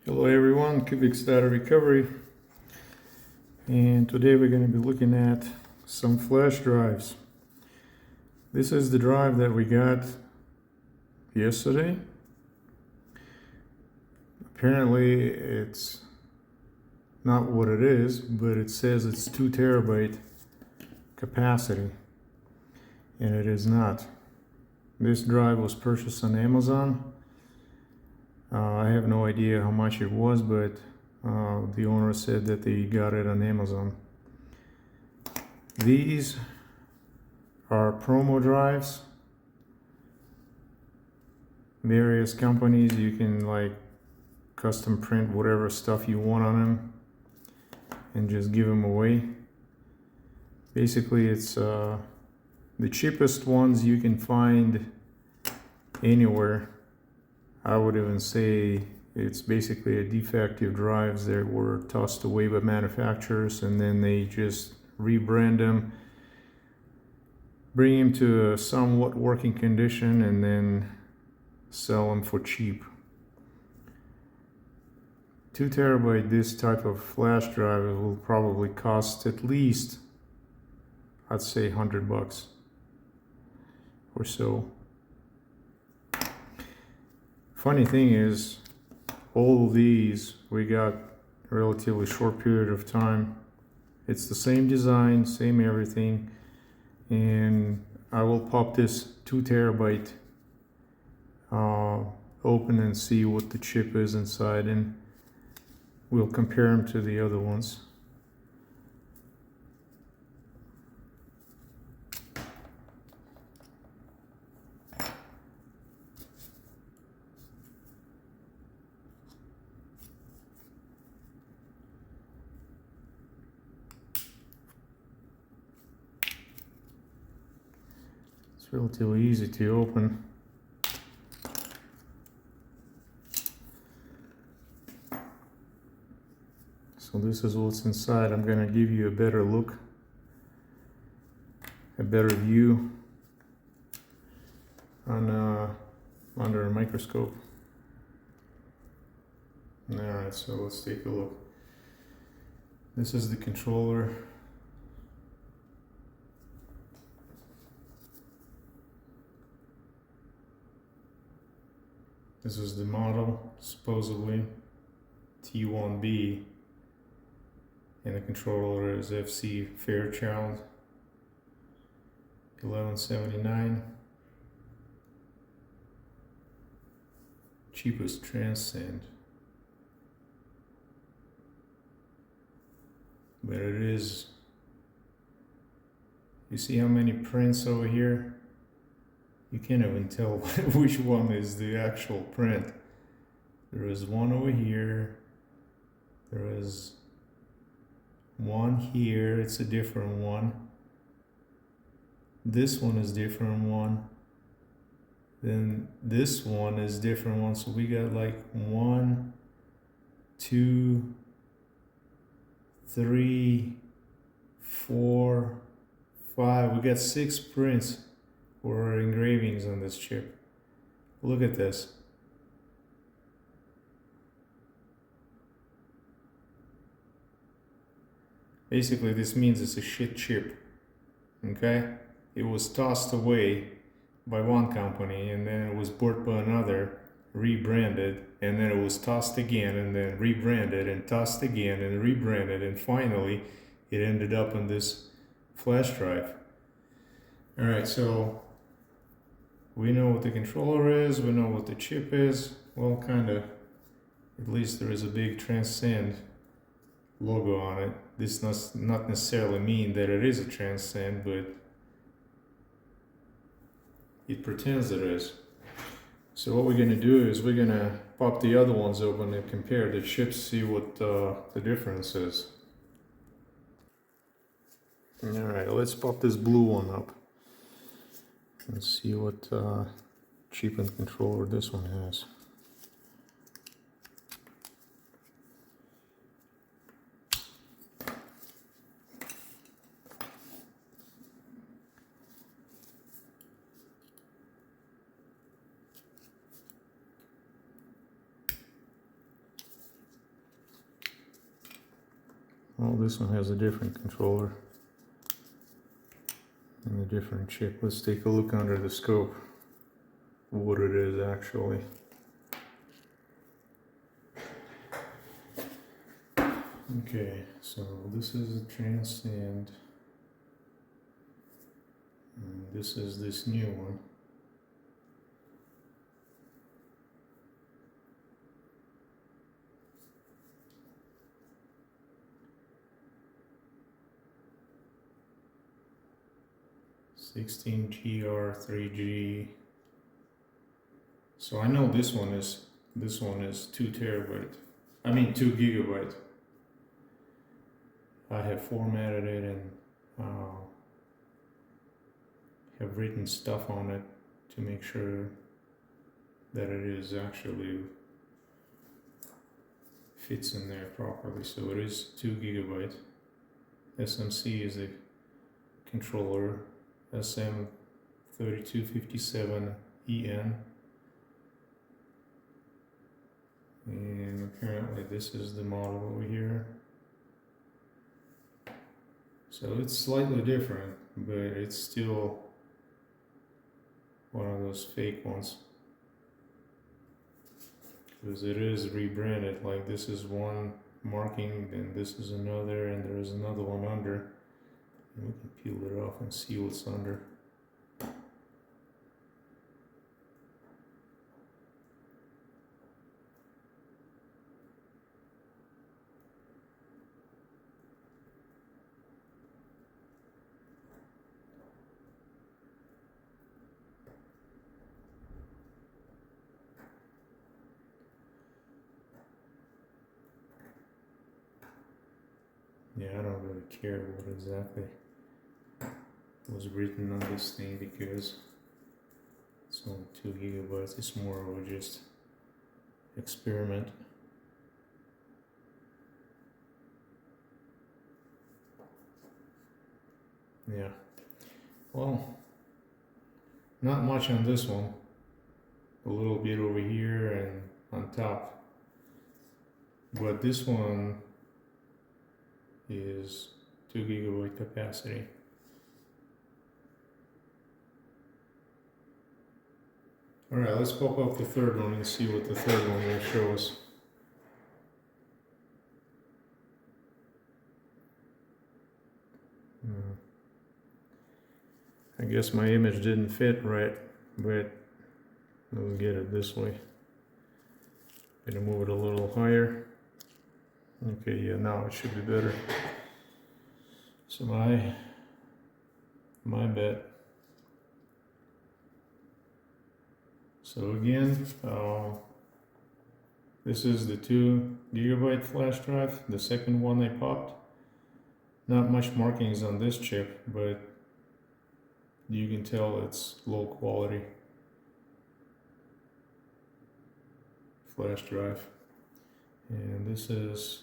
Hello everyone, QUBEX data recovery, and today we're going to be looking at some flash drives. This is the drive that we got yesterday. Apparently it's not what it is, but it says it's 2 terabyte capacity, and it is not. This drive was purchased on Amazon. I have no idea how much it was, but the owner said that they got it on Amazon. These are promo drives. Various companies, you can like custom print whatever stuff you want on them and just give them away. Basically, it's the cheapest ones you can find anywhere. I would even say it's basically a defective drives that were tossed away by manufacturers, and then they just rebrand them, bring them to a somewhat working condition, and then sell them for cheap. 2 terabyte, this type of flash drive will probably cost at least, I'd say, $100 or so. Funny thing is, all of these we got a relatively short period of time. It's the same design, same everything, and I will pop this 2 terabyte open and see what the chip is inside, and we'll compare them to the other ones. It's relatively easy to open. So this is what's inside. I'm going to give you a better look, a better view on under a microscope. Alright, so let's take a look. This is the controller. This is the model, supposedly T1B, and the controller is FC Fairchild 1179. Cheapest Transcend, but it is. You see how many prints over here? You can't even tell which one is the actual print. There is one over here. There is one here. It's a different one. This one is different one. Then this one is different one. So we got like 1, 2, 3, 4, 5. We got 6 prints or engravings on this chip. Look at this. Basically, this means it's a shit chip. Okay? It was tossed away by one company, and then it was bought by another, rebranded, and then it was tossed again, and then rebranded, and tossed again, and rebranded, and finally it ended up on this flash drive. Alright, so we know what the controller is, we know what the chip is. Well, kind of. At least there is a big Transcend logo on it. This does not necessarily mean that it is a Transcend, but it pretends it is. So what we're going to do is we're going to pop the other ones open and compare the chips, see what the difference is. Alright, let's pop this blue one up. Let's see what chip and controller this one has. Oh, this one has a different controller and a different chip. Let's take a look under the scope what it is actually. Okay, so this is a transcend, and this is this new one. GR3G. So I know this one is 2 terabyte. I mean 2 gigabyte. I have formatted it and have written stuff on it to make sure that it is actually fits in there properly. So it is 2 gigabyte. SMC is the controller, SM3257EN, and apparently this is the model over here. So it's slightly different, but it's still one of those fake ones, because it is rebranded. Like this is one marking, then this is another, and there is another one under. And we can peel it off and see what's under. Yeah, I don't really care what exactly was written on this thing because it's only 2 gigabytes. It's more of a just experiment. Yeah, well, not much on this one. A little bit over here and on top, but this one is 2 gigabyte capacity. Alright, let's pop up the third one and see what the third one will show us. I guess my image didn't fit right, but we'll get it this way. Gonna move it a little higher. Okay, yeah, now it should be better. So my bet. So again, this is the 2 gigabyte flash drive, the second one I popped. Not much markings on this chip, but you can tell it's low quality flash drive. And this is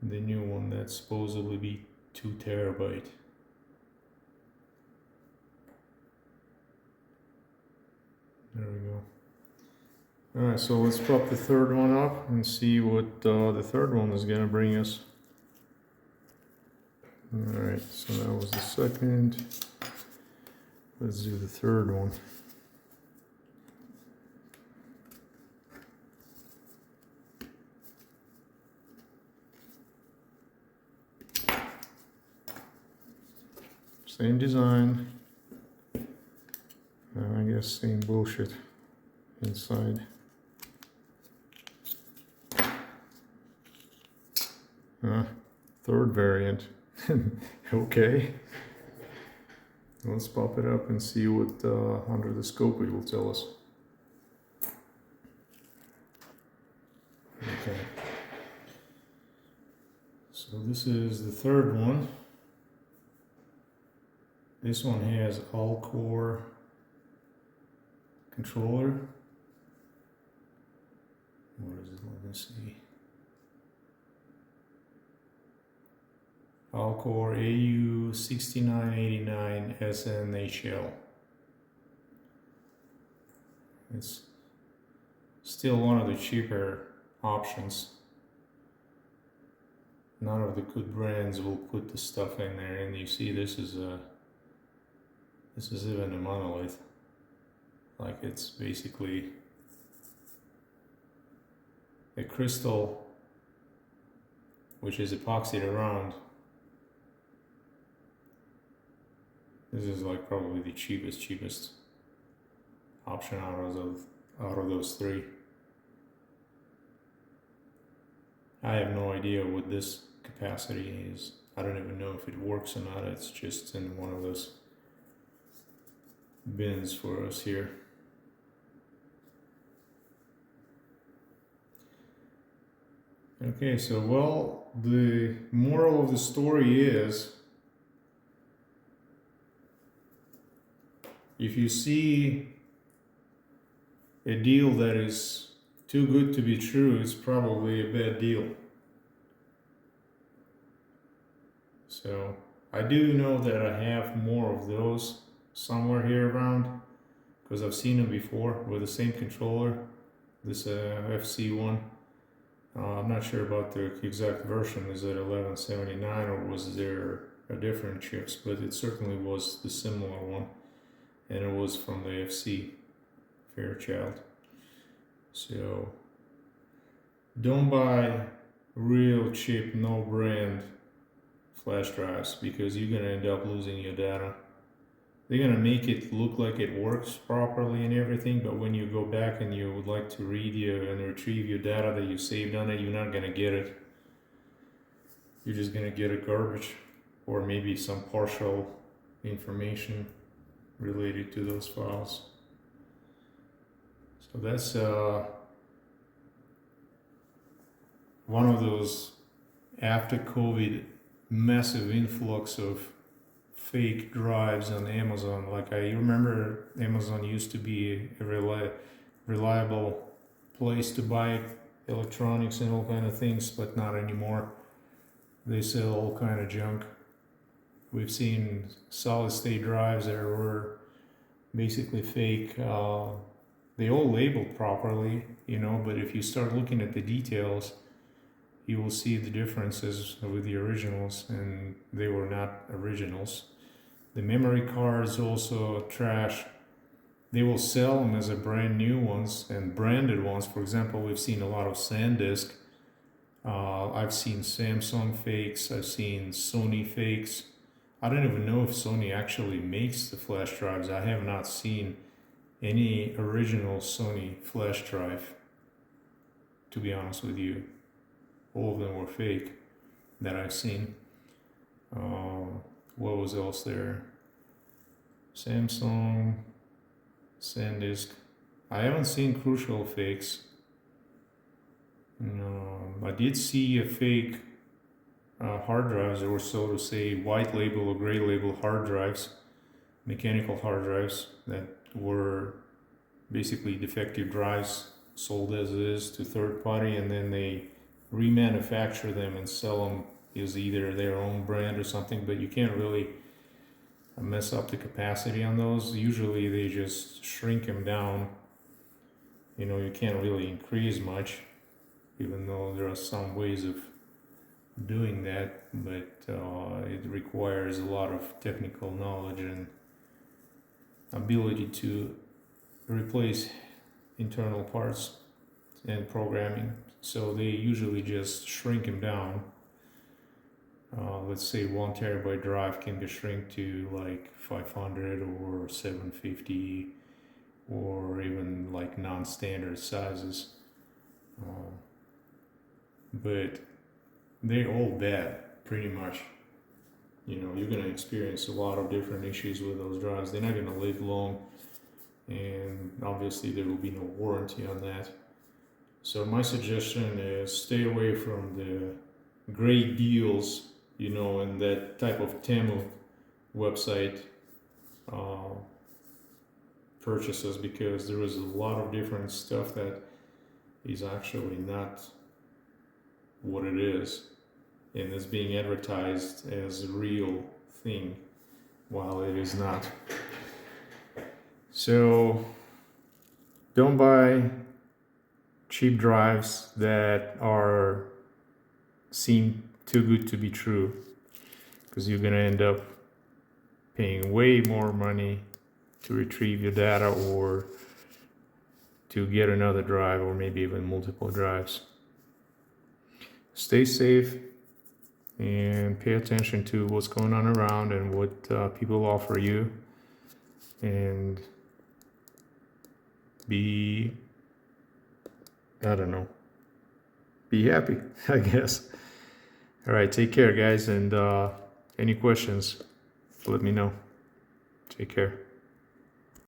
the new one that's supposedly be 2 terabyte. There we go. Alright, so let's pop the third one up and see what the third one is gonna bring us. Alright, so that was the second. Let's do the third one. Same design. I guess same bullshit inside. Third variant. Okay. Let's pop it up and see what under the scope it will tell us. Okay. So this is the third one. This one has all-core controller. What is it? Let me see. All-core AU6989 SNHL. It's still one of the cheaper options. none of the good brands will put the stuff in there. And you see, this is even a monolith. Like, it's basically a crystal which is epoxied around. This is like probably the cheapest option out of those three. I have no idea what this capacity is. I don't even know if it works or not. It's just in one of those bins for us here. Okay, so well, the moral of the story is, if you see a deal that is too good to be true, it's probably a bad deal. So I do know that I have more of those somewhere here around, because I've seen them before with the same controller, this FC one. I'm not sure about the exact version. Is it 1179 or was there a different chips? But it certainly was the similar one, and it was from the FC Fairchild. So don't buy real cheap, no brand flash drives, because you're gonna end up losing your data. They're gonna make it look like it works properly and everything, but when you go back and you would like to read and retrieve your data that you saved on it, you're not gonna get it. You're just gonna get a garbage, or maybe some partial information related to those files. So that's one of those, after COVID, massive influx of fake drives on Amazon. Like, I remember Amazon used to be a reliable place to buy electronics and all kind of things, but not anymore. They sell all kind of junk. We've seen solid state drives that were basically fake. They all labeled properly, you know, but if you start looking at the details, you will see the differences with the originals, and they were not originals. The memory cards also trash. They will sell them as a brand new ones and branded ones. For example, we've seen a lot of SanDisk. I've seen Samsung fakes. I've seen Sony fakes. I don't even know if Sony actually makes the flash drives. I have not seen any original Sony flash drive, to be honest with you. All of them were fake that I've seen. What was else there? Samsung, SanDisk. I haven't seen Crucial fakes. No, I did see a fake hard drives, or so to say, white label or gray label hard drives, mechanical hard drives that were basically defective drives sold as is to third party, and then they remanufacture them and sell them as either their own brand or something, but you can't really mess up the capacity on those. Usually they just shrink them down. You know, you can't really increase much, even though there are some ways of doing that, but it requires a lot of technical knowledge and ability to replace internal parts and programming. So they usually just shrink them down. Let's say 1 terabyte drive can be shrunk to like 500 or 750, or even like non-standard sizes. But they're all bad, pretty much. You know, you're gonna experience a lot of different issues with those drives. They're not gonna live long, and obviously there will be no warranty on that. So my suggestion is stay away from the great deals, you know, and that type of Temu website purchases, because there is a lot of different stuff that is actually not what it is, and it's being advertised as a real thing while it is not. So don't buy cheap drives that seem too good to be true, because you're gonna end up paying way more money to retrieve your data or to get another drive, or maybe even multiple drives. Stay safe and pay attention to what's going on around and what people offer you, and be, I don't know, be happy, I guess. All right, take care, guys, and any questions, let me know. Take care.